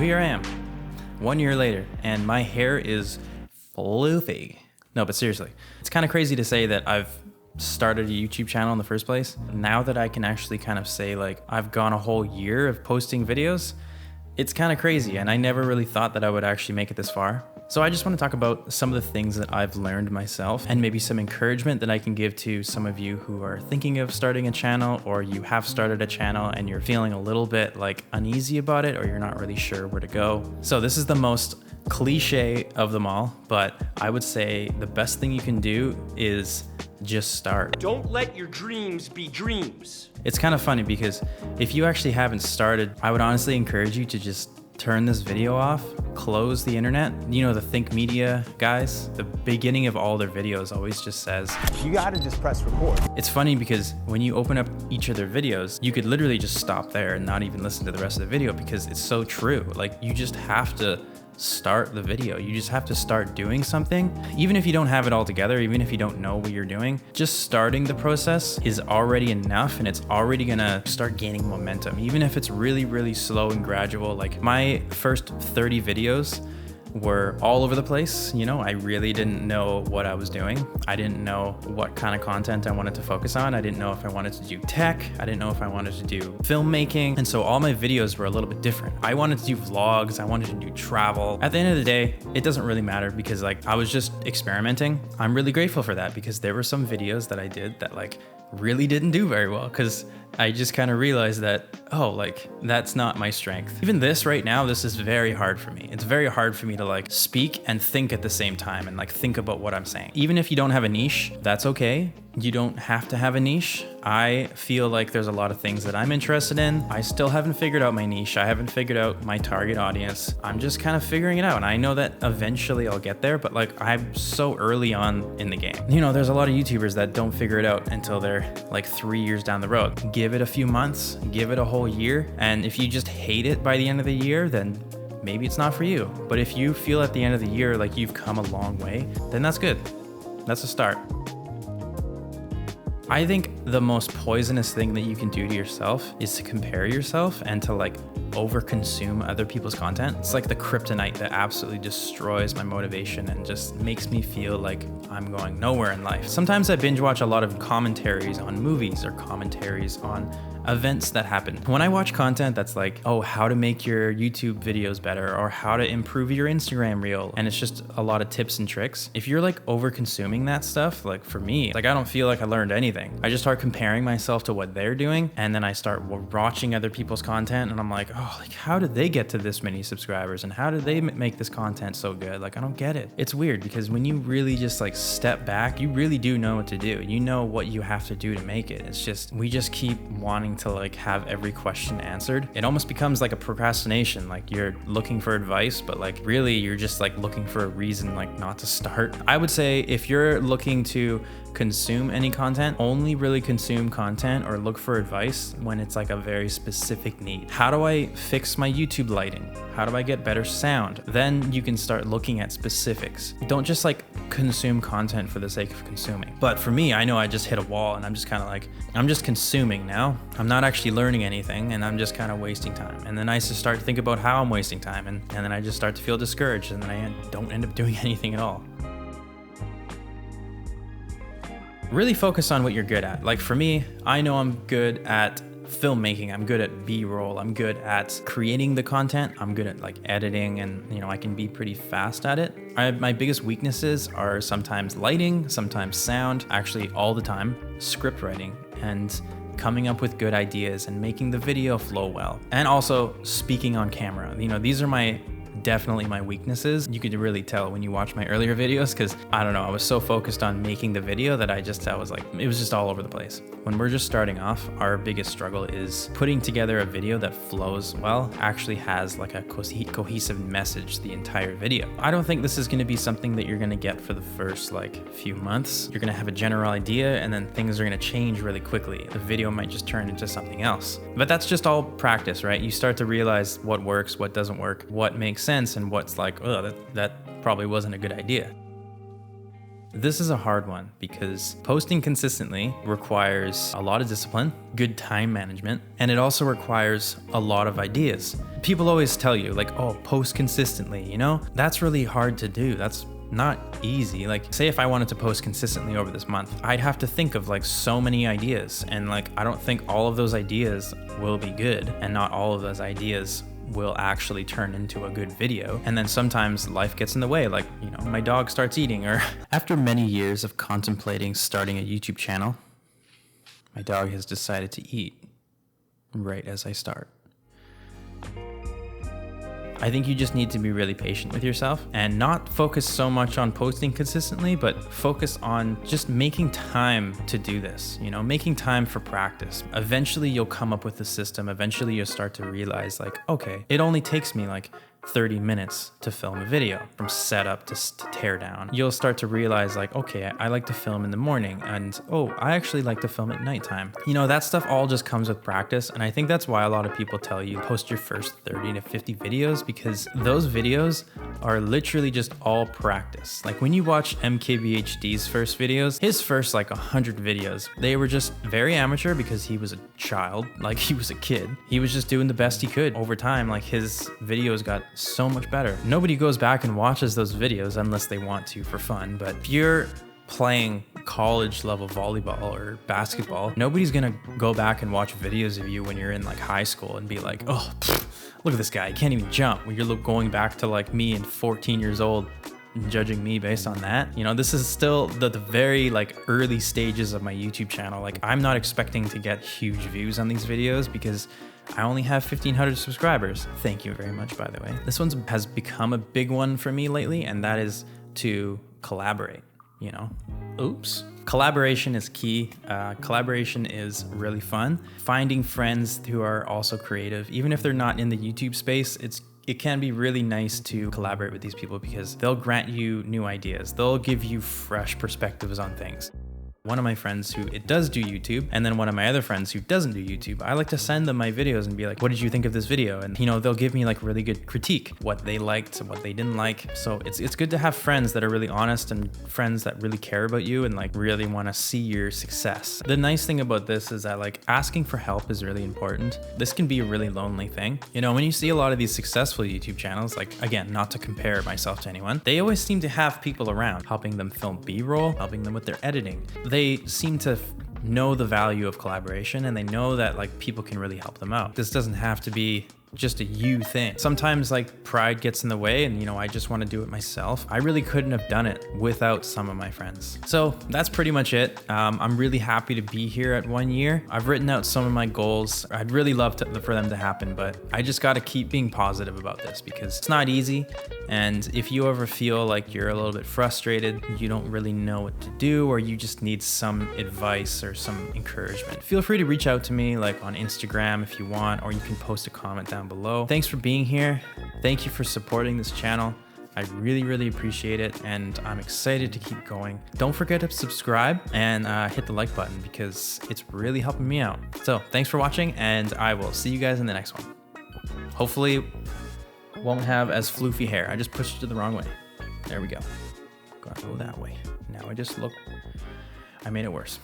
here I am, 1 year later, and my hair is floofy. No, but seriously, it's kind of crazy to say that I've started a YouTube channel in the first place. Now that I can actually kind of say like I've gone a whole year of posting videos, it's kind of crazy, and I never really thought that I would actually make it this far. So I just want to talk about some of the things that I've learned myself and maybe some encouragement that I can give to some of you who are thinking of starting a channel, or you have started a channel and you're feeling a little bit like uneasy about it, or you're not really sure where to go. So this is the most cliche of them all, but I would say the best thing you can do is just start. Don't let your dreams be dreams. It's kind of funny because if you actually haven't started, I would honestly encourage you to just turn this video off, close the internet. You know, the Think Media guys, the beginning of all their videos always just says, you gotta just press record. It's funny because when you open up each of their videos, you could literally just stop there and not even listen to the rest of the video because it's so true. Like, you just have to start the video. You just have to start doing something. Even if you don't have it all together, even if you don't know what you're doing, just starting the process is already enough, and it's already gonna start gaining momentum. Even if it's really, really slow and gradual. Like, my first 30 videos were all over the place. You know, I really didn't know what I was doing. I didn't know what kind of content I wanted to focus on. I didn't know if I wanted to do tech. I didn't know if I wanted to do filmmaking. And so all my videos were a little bit different. I wanted to do vlogs. I wanted to do travel. At the end of the day, it doesn't really matter because like I was just experimenting. I'm really grateful for that because there were some videos that I did that like really didn't do very well because I just kind of realized that, oh, like that's not my strength. Even this right now, this is very hard for me. It's very hard for me to like speak and think at the same time and like think about what I'm saying. Even if you don't have a niche, that's okay. You don't have to have a niche. I feel like there's a lot of things that I'm interested in. I still haven't figured out my niche. I haven't figured out my target audience. I'm just kind of figuring it out. And I know that eventually I'll get there, but like I'm so early on in the game. You know, there's a lot of YouTubers that don't figure it out until they're like 3 years down the road. Give it a few months, give it a whole year. And if you just hate it by the end of the year, then maybe it's not for you. But if you feel at the end of the year like you've come a long way, then that's good. That's a start. I think the most poisonous thing that you can do to yourself is to compare yourself and to like overconsume other people's content. It's like the kryptonite that absolutely destroys my motivation and just makes me feel like I'm going nowhere in life. Sometimes I binge watch a lot of commentaries on movies or commentaries on events that happen. When I watch content that's like, oh, how to make your YouTube videos better or how to improve your Instagram reel, and it's just a lot of tips and tricks. If you're like over consuming that stuff, like for me, like I don't feel like I learned anything. I just start comparing myself to what they're doing, and then I start watching other people's content and I'm like, oh, like how did they get to this many subscribers and how did they make this content so good? Like, I don't get it. It's weird because when you really just like step back, you really do know what to do. You know what you have to do to make it. It's just, we just keep wanting to like have every question answered. It almost becomes like a procrastination. Like you're looking for advice, but like really you're just like looking for a reason like not to start. I would say if you're looking to consume any content, only really consume content or look for advice when it's like a very specific need. How do I fix my YouTube lighting? How do I get better sound? Then you can start looking at specifics. Don't just like consume content for the sake of consuming. But for me, I know I just hit a wall and I'm just kind of like, I'm just consuming now. I'm not actually learning anything and I'm just kind of wasting time. And then I just start to think about how I'm wasting time and then I just start to feel discouraged and then I don't end up doing anything at all. Really focus on what you're good at. Like for me, I know I'm good at filmmaking. I'm good at B-roll. I'm good at creating the content. I'm good at like editing and, you know, I can be pretty fast at it. My biggest weaknesses are sometimes lighting, sometimes sound, actually all the time, script writing and coming up with good ideas and making the video flow well. And also speaking on camera. You know, these are definitely my weaknesses. You could really tell when you watch my earlier videos because I don't know, I was so focused on making the video that I was like, it was just all over the place. When we're just starting off, our biggest struggle is putting together a video that flows well, actually has like a cohesive message the entire video. I don't think this is going to be something that you're going to get for the first like few months. You're going to have a general idea and then things are going to change really quickly. The video might just turn into something else. But that's just all practice, right? You start to realize what works, what doesn't work, what makes sense and what's like, oh, that probably wasn't a good idea. This is a hard one because posting consistently requires a lot of discipline, good time management, and it also requires a lot of ideas. People always tell you like, oh, post consistently, you know? That's really hard to do. That's not easy. Like, say if I wanted to post consistently over this month, I'd have to think of like so many ideas, and like I don't think all of those ideas will be good, and not all of those ideas will actually turn into a good video. And then sometimes life gets in the way, like, you know, my dog starts eating, or after many years of contemplating starting a YouTube channel, my dog has decided to eat right as I start. I think you just need to be really patient with yourself and not focus so much on posting consistently, but focus on just making time to do this, you know, making time for practice. Eventually you'll come up with a system. Eventually you'll start to realize like, okay, it only takes me like 30 minutes to film a video from setup to tear down. You'll start to realize like, okay, I like to film in the morning, and oh, I actually like to film at nighttime. You know, that stuff all just comes with practice. And I think that's why a lot of people tell you post your first 30 to 50 videos, because those videos are literally just all practice. Like when you watch MKBHD's first videos, his first like 100 videos, they were just very amateur because he was a child, like he was a kid. He was just doing the best he could. Over time, like his videos got so much better. Nobody goes back and watches those videos unless they want to for fun. But if you're playing college level volleyball or basketball, nobody's gonna go back and watch videos of you when you're in like high school and be like, oh, look at this guy, he can't even jump. When you're going back to like me and 14 years old and judging me based on that. You know, this is still the very like early stages of my YouTube channel. Like I'm not expecting to get huge views on these videos because I only have 1,500 subscribers. Thank you very much, by the way. This one has become a big one for me lately, and that is to collaborate, you know? Oops. Collaboration is key. Collaboration is really fun. Finding friends who are also creative, even if they're not in the YouTube space, it can be really nice to collaborate with these people because they'll grant you new ideas. They'll give you fresh perspectives on things. One of my friends who does do YouTube, and then one of my other friends who doesn't do YouTube, I like to send them my videos and be like, what did you think of this video? And you know, they'll give me like really good critique, what they liked, what they didn't like. So it's good to have friends that are really honest and friends that really care about you and like really want to see your success. The nice thing about this is that like asking for help is really important. This can be a really lonely thing. You know, when you see a lot of these successful YouTube channels, like again, not to compare myself to anyone, they always seem to have people around helping them film B-roll, helping them with their editing. They seem to know the value of collaboration, and they know that like people can really help them out. This doesn't have to be just a you thing. Sometimes like pride gets in the way and, you know, I just want to do it myself. I really couldn't have done it without some of my friends. So that's pretty much it. I'm really happy to be here at 1 year. I've written out some of my goals. I'd really love for them to happen, but I just got to keep being positive about this because it's not easy. And if you ever feel like you're a little bit frustrated, you don't really know what to do, or you just need some advice or some encouragement, feel free to reach out to me like on Instagram if you want, or you can post a comment down below. Thanks for being here. Thank you for supporting this channel. I really, really appreciate it, and I'm excited to keep going. Don't forget to subscribe and hit the like button because it's really helping me out. So thanks for watching, and I will see you guys in the next one. Hopefully won't have as floofy hair. I just pushed it the wrong way. There we go. Gotta go that way. Now I made it worse.